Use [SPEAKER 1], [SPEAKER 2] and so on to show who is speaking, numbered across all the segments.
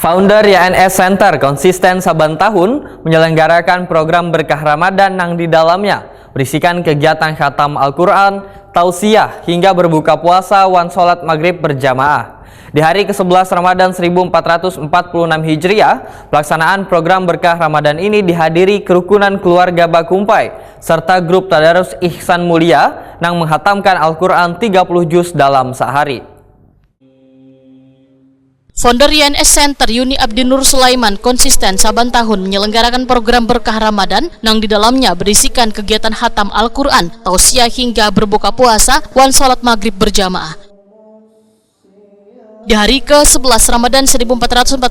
[SPEAKER 1] Founder YNS Center konsisten saban tahun menyelenggarakan program berkah Ramadan yang di dalamnya berisikan kegiatan khatam Al-Quran, tausiah, hingga berbuka puasa wan sholat maghrib berjamaah. Di hari ke-11 Ramadan 1446 Hijriah, pelaksanaan program berkah Ramadan ini dihadiri kerukunan keluarga Bakumpai serta grup Tadarus Ihsan Mulia yang menghatamkan Al-Quran 30 juz dalam sehari.
[SPEAKER 2] Founder YNS Center Yuni Abdinur Sulaiman konsisten saban tahun menyelenggarakan program berkah Ramadan yang di dalamnya berisikan kegiatan khatam Al-Quran, tausiah hingga berbuka puasa wan sholat maghrib berjamaah. Di hari ke-11 Ramadan 1446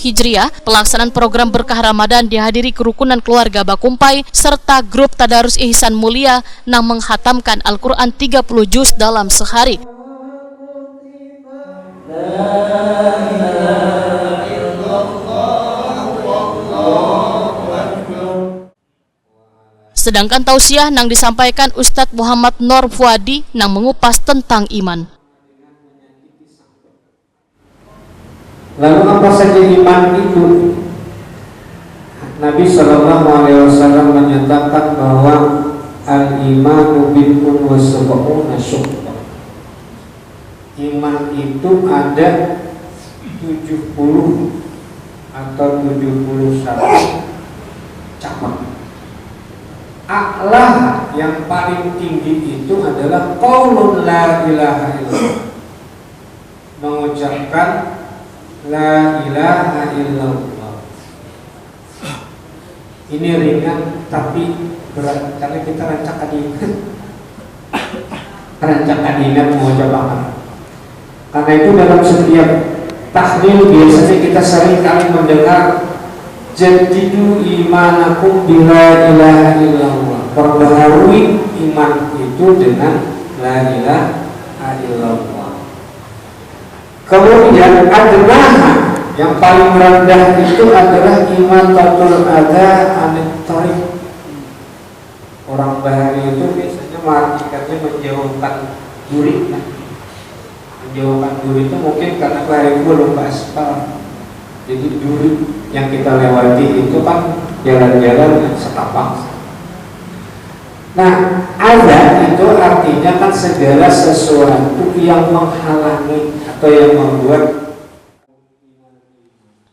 [SPEAKER 2] Hijriah, pelaksanaan program berkah Ramadan dihadiri kerukunan keluarga Bakumpai serta grup Tadarus Ihsan Mulia yang menghatamkan Al-Quran 30 juz dalam sehari. Sedangkan tausiah yang disampaikan Ustadz Muhammad Nur Fuadi yang mengupas tentang iman.
[SPEAKER 3] Lalu apa saja iman itu? Nabi SAW menyatakan bahwa al-imanu bid'un wa sab'una syu'bah. Iman itu ada 70 atau 71 cabang. A'lah yang paling tinggi itu adalah qaulun la ilaha illallah, mengucapkan la ilaha illallah. Ini ringan tapi berat karena kita rancak ingat mengucapkan. Karena itu dalam setiap tahlil biasanya kita sering kali mendengar jadidu imanakum bila ilaha illallah, perbaharui iman itu dengan la ilaha illallah. Kemudian adnaha yang paling rendah itu adalah imatatul adza anit thariq. Orang bahari itu biasanya mengartikannya menjauhkan duri. Menjauhkan duri itu mungkin karena bahari belum aspal. Jadi duri yang kita lewati itu kan jalan-jalan yang setapak. Nah, ada itu artinya kan segala sesuatu yang menghalangi atau yang membuat.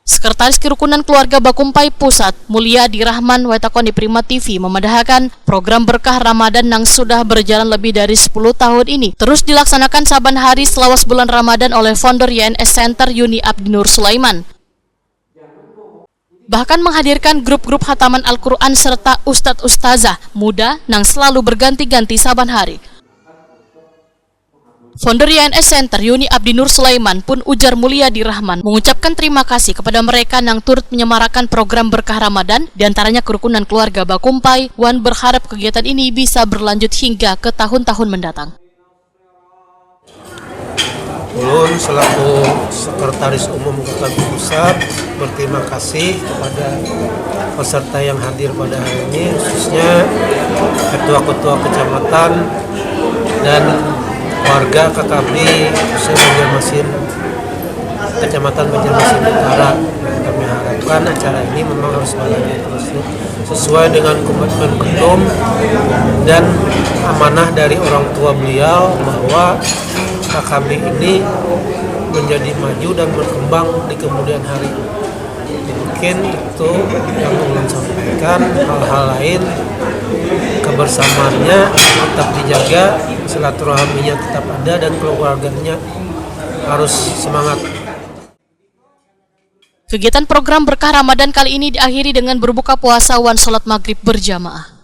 [SPEAKER 2] Sekretaris Kerukunan Keluarga Bakumpai Pusat, Mulyadi Rahman Wetakon di Prima TV memendahkan program berkah Ramadan yang sudah berjalan lebih dari 10 tahun ini terus dilaksanakan saban hari selawas bulan Ramadan oleh founder YNS Center Yuni Abdinur Sulaiman. Bahkan menghadirkan grup-grup khataman Al-Quran serta ustadz-ustazah muda yang selalu berganti-ganti saban hari. Founder YNS Center Yuni Abdinur Sulaiman pun ujar Mulyadi Rahman mengucapkan terima kasih kepada mereka yang turut menyemarakan program berkah Ramadan, diantaranya kerukunan keluarga Bakumpai. Wan berharap kegiatan ini bisa berlanjut hingga ke tahun-tahun mendatang.
[SPEAKER 4] Ulun selaku Sekretaris Umum Kota Pusat berterima kasih kepada peserta yang hadir pada hari ini, khususnya ketua-ketua kecamatan dan warga KKB Banjarmasin, Kecamatan Banjarmasin Utara. Kami harapkan acara ini memang harus berlanjut terus sesuai dengan komitmen ketum dan amanah dari orang tua beliau bahwa KKB ini menjadi maju dan berkembang di kemudian hari. Mungkin itu yang ulun sampaikan. Hal-hal lain kebersamaannya tetap dijaga, silaturahminya tetap ada, dan keluarganya harus semangat.
[SPEAKER 2] Kegiatan program berkah Ramadan kali ini diakhiri dengan berbuka puasa wan sholat maghrib berjamaah.